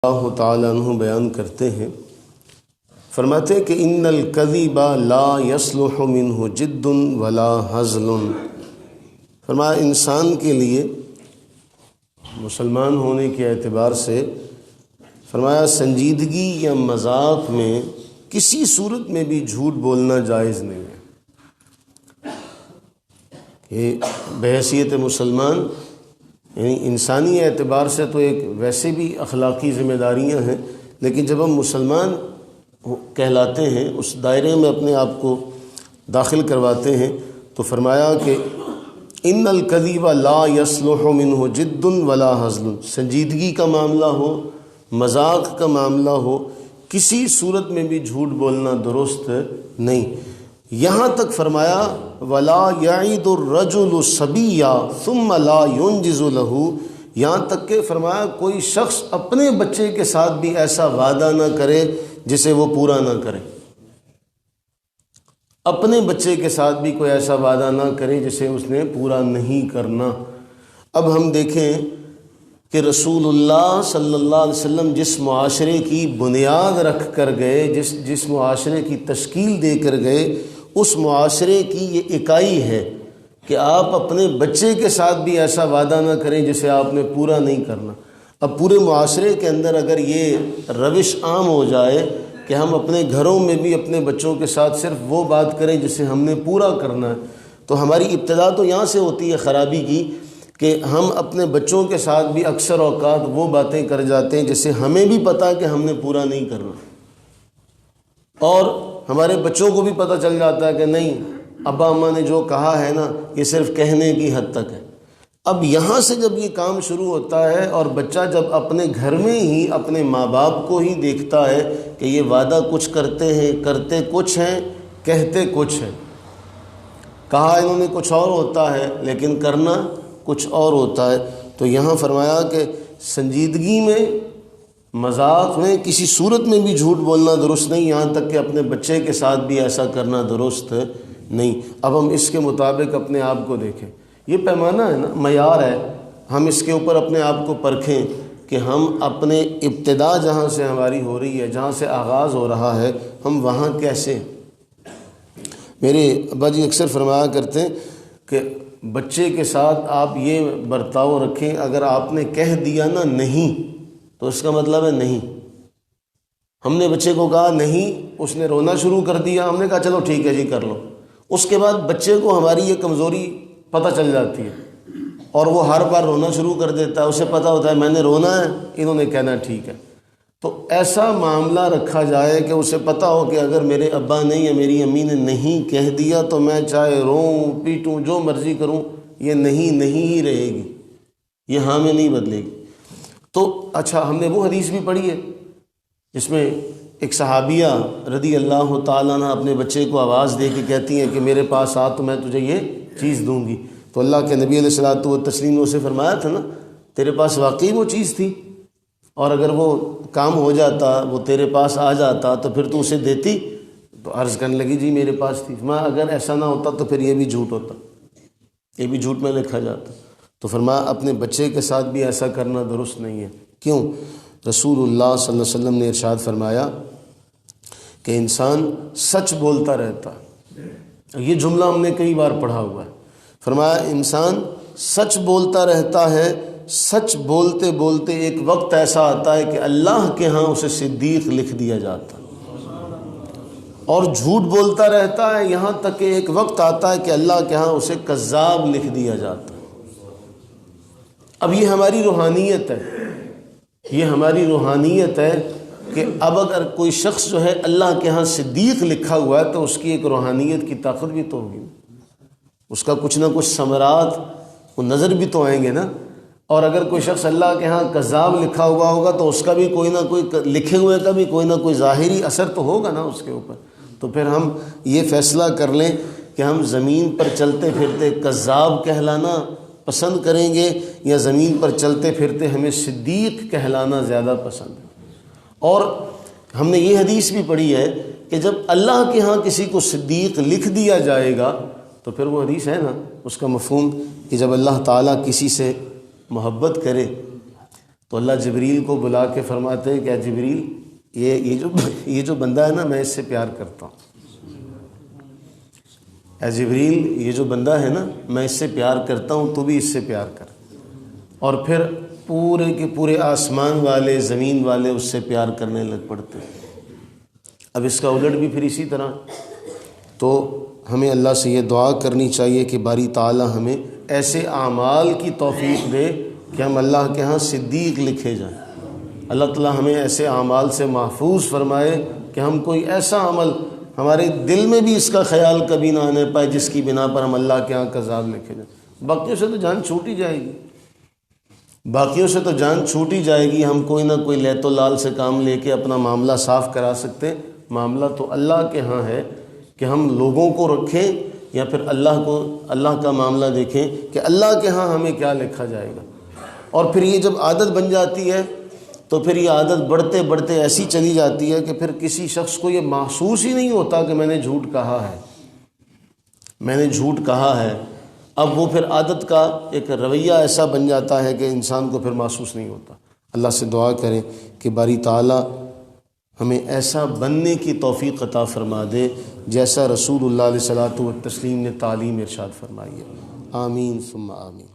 اللہ تعالیٰ عنہ بیان کرتے ہیں، فرماتے ہیں کہ ان الکذب لا یصلح منہ جد ولا ہزل۔ فرمایا انسان کے لیے مسلمان ہونے کے اعتبار سے فرمایا سنجیدگی یا مذاق میں کسی صورت میں بھی جھوٹ بولنا جائز نہیں ہے۔ کہ بحیثیت مسلمان یعنی انسانی اعتبار سے تو ایک ویسے بھی اخلاقی ذمہ داریاں ہیں، لیکن جب ہم مسلمان کہلاتے ہیں، اس دائرے میں اپنے آپ کو داخل کرواتے ہیں، تو فرمایا کہ ان الکذب لا یصلح منہ جد ولا ہزل، سنجیدگی کا معاملہ ہو، مذاق کا معاملہ ہو، کسی صورت میں بھی جھوٹ بولنا درست نہیں۔ یہاں تک فرمایا ولا یعید الرجل الصبی ثم لا ینجز له، یہاں تک کہ فرمایا کوئی شخص اپنے بچے کے ساتھ بھی ایسا وعدہ نہ کرے جسے وہ پورا نہ کرے۔ اپنے بچے کے ساتھ بھی کوئی ایسا وعدہ نہ کرے جسے اس نے پورا نہیں کرنا۔ اب ہم دیکھیں کہ رسول اللہ صلی اللہ علیہ وسلم جس معاشرے کی بنیاد رکھ کر گئے، جس معاشرے کی تشکیل دے کر گئے، اس معاشرے کی یہ اکائی ہے کہ آپ اپنے بچے کے ساتھ بھی ایسا وعدہ نہ کریں جسے آپ نے پورا نہیں کرنا۔ اب پورے معاشرے کے اندر اگر یہ روش عام ہو جائے کہ ہم اپنے گھروں میں بھی اپنے بچوں کے ساتھ صرف وہ بات کریں جسے ہم نے پورا کرنا ہے، تو ہماری ابتدا تو یہاں سے ہوتی ہے خرابی کی، کہ ہم اپنے بچوں کے ساتھ بھی اکثر اوقات وہ باتیں کر جاتے ہیں جسے ہمیں بھی پتہ ہے کہ ہم نے پورا نہیں کرنا، اور ہمارے بچوں کو بھی پتہ چل جاتا ہے کہ نہیں، ابا اماں نے جو کہا ہے نا یہ صرف کہنے کی حد تک ہے۔ اب یہاں سے جب یہ کام شروع ہوتا ہے اور بچہ جب اپنے گھر میں ہی اپنے ماں باپ کو ہی دیکھتا ہے کہ یہ وعدہ کچھ کرتے ہیں، کرتے کچھ ہیں، کہتے کچھ ہیں، کہا انہوں نے کچھ اور ہوتا ہے لیکن کرنا کچھ اور ہوتا ہے، تو یہاں فرمایا کہ سنجیدگی میں، مذاق میں کسی صورت میں بھی جھوٹ بولنا درست نہیں، یہاں تک کہ اپنے بچے کے ساتھ بھی ایسا کرنا درست نہیں۔ اب ہم اس کے مطابق اپنے آپ کو دیکھیں، یہ پیمانہ ہے نا، معیار ہے، ہم اس کے اوپر اپنے آپ کو پرکھیں کہ ہم اپنے ابتدا جہاں سے ہماری ہو رہی ہے، جہاں سے آغاز ہو رہا ہے، ہم وہاں کیسے۔ میرے ابا جی اکثر فرمایا کرتے ہیں کہ بچے کے ساتھ آپ یہ برتاؤ رکھیں، اگر آپ نے کہہ دیا نا نہیں تو اس کا مطلب ہے نہیں۔ ہم نے بچے کو کہا نہیں، اس نے رونا شروع کر دیا، ہم نے کہا چلو ٹھیک ہے جی کر لو، اس کے بعد بچے کو ہماری یہ کمزوری پتہ چل جاتی ہے اور وہ ہر بار رونا شروع کر دیتا ہے، اسے پتہ ہوتا ہے میں نے رونا ہے، انہوں نے کہنا ٹھیک ہے۔ تو ایسا معاملہ رکھا جائے کہ اسے پتہ ہو کہ اگر میرے ابا نے یا میری امی نے نہیں کہہ دیا تو میں چاہے روؤں پیٹوں جو مرضی کروں، یہ نہیں ہی رہے گی، یہ ہاں میں نہیں بدلے گی۔ تو اچھا، ہم نے وہ حدیث بھی پڑھی ہے جس میں ایک صحابیہ رضی اللہ تعالیٰ عنہ اپنے بچے کو آواز دے کے کہتی ہیں کہ میرے پاس آ تو میں تجھے یہ چیز دوں گی، تو اللہ کے نبی علیہ الصلوۃ والتسلیم نے اسے فرمایا تھا نا تیرے پاس واقعی وہ چیز تھی، اور اگر وہ کام ہو جاتا، وہ تیرے پاس آ جاتا تو پھر تو اسے دیتی؟ تو عرض کرنے لگی جی میرے پاس تھی۔ میں اگر ایسا نہ ہوتا تو پھر یہ بھی جھوٹ ہوتا، یہ بھی جھوٹ میں لکھا جاتا۔ تو فرمایا اپنے بچے کے ساتھ بھی ایسا کرنا درست نہیں ہے۔ کیوں؟ رسول اللہ صلی اللہ علیہ وسلم نے ارشاد فرمایا کہ انسان سچ بولتا رہتا ہے، یہ جملہ ہم نے کئی بار پڑھا ہوا ہے۔ فرمایا انسان سچ بولتا رہتا ہے، سچ بولتے بولتے ایک وقت ایسا آتا ہے کہ اللہ کے ہاں اسے صدیق لکھ دیا جاتا ہے، اور جھوٹ بولتا رہتا ہے یہاں تک کہ ایک وقت آتا ہے کہ اللہ کے ہاں اسے کذاب لکھ دیا جاتا ہے۔ اب یہ ہماری روحانیت ہے، یہ ہماری روحانیت ہے کہ اب اگر کوئی شخص جو ہے اللہ کے ہاں صدیق لکھا ہوا ہے تو اس کی ایک روحانیت کی طاقت بھی تو ہوگی، اس کا کچھ نہ کچھ ثمرات وہ نظر بھی تو آئیں گے نا۔ اور اگر کوئی شخص اللہ کے ہاں کذاب لکھا ہوا ہوگا تو اس کا بھی کوئی نہ کوئی، لکھے ہوئے کا بھی کوئی نہ کوئی ظاہری اثر تو ہوگا نا اس کے اوپر۔ تو پھر ہم یہ فیصلہ کر لیں کہ ہم زمین پر چلتے پھرتے کذاب کہلانا پسند کریں گے یا زمین پر چلتے پھرتے ہمیں صدیق کہلانا زیادہ پسند ہے۔ اور ہم نے یہ حدیث بھی پڑھی ہے کہ جب اللہ کے ہاں کسی کو صدیق لکھ دیا جائے گا تو پھر وہ حدیث ہے نا، اس کا مفہوم کہ جب اللہ تعالیٰ کسی سے محبت کرے تو اللہ جبریل کو بلا کے فرماتے ہیں کہ جبریل یہ جو بندہ ہے نا میں اس سے پیار کرتا ہوں، اے جبریل یہ جو بندہ ہے نا میں اس سے پیار کرتا ہوں، تو بھی اس سے پیار کر۔ اور پھر پورے کے پورے آسمان والے زمین والے اس سے پیار کرنے لگ پڑتے ہیں۔ اب اس کا الٹ بھی پھر اسی طرح، تو ہمیں اللہ سے یہ دعا کرنی چاہیے کہ باری تعالی ہمیں ایسے اعمال کی توفیق دے کہ ہم اللہ کے ہاں صدیق لکھے جائیں۔ اللہ تعالیٰ ہمیں ایسے اعمال سے محفوظ فرمائے کہ ہم کوئی ایسا عمل ہمارے دل میں بھی اس کا خیال کبھی نہ آنے پائے جس کی بنا پر ہم اللہ کے ہاں کذاب لکھے جائیں۔ باقیوں سے تو جان چھوٹ ہی جائے گی، باقیوں سے تو جان چھوٹ ہی جائے گی، ہم کوئی نہ کوئی لیت و لال سے کام لے کے اپنا معاملہ صاف کرا سکتے، معاملہ تو اللہ کے ہاں ہے کہ ہم لوگوں کو رکھیں یا پھر اللہ کا معاملہ دیکھیں کہ اللہ کے ہاں ہمیں کیا لکھا جائے گا۔ اور پھر یہ جب عادت بن جاتی ہے تو پھر یہ عادت بڑھتے بڑھتے ایسی چلی جاتی ہے کہ پھر کسی شخص کو یہ محسوس ہی نہیں ہوتا کہ میں نے جھوٹ کہا ہے، میں نے جھوٹ کہا ہے۔ اب وہ پھر عادت کا ایک رویہ ایسا بن جاتا ہے کہ انسان کو پھر محسوس نہیں ہوتا۔ اللہ سے دعا کریں کہ باری تعالی ہمیں ایسا بننے کی توفیق عطا فرما دے جیسا رسول اللہ علیہ الصلوۃ والتسلیم نے تعلیم ارشاد فرمائی ہے۔ آمین ثم آمین۔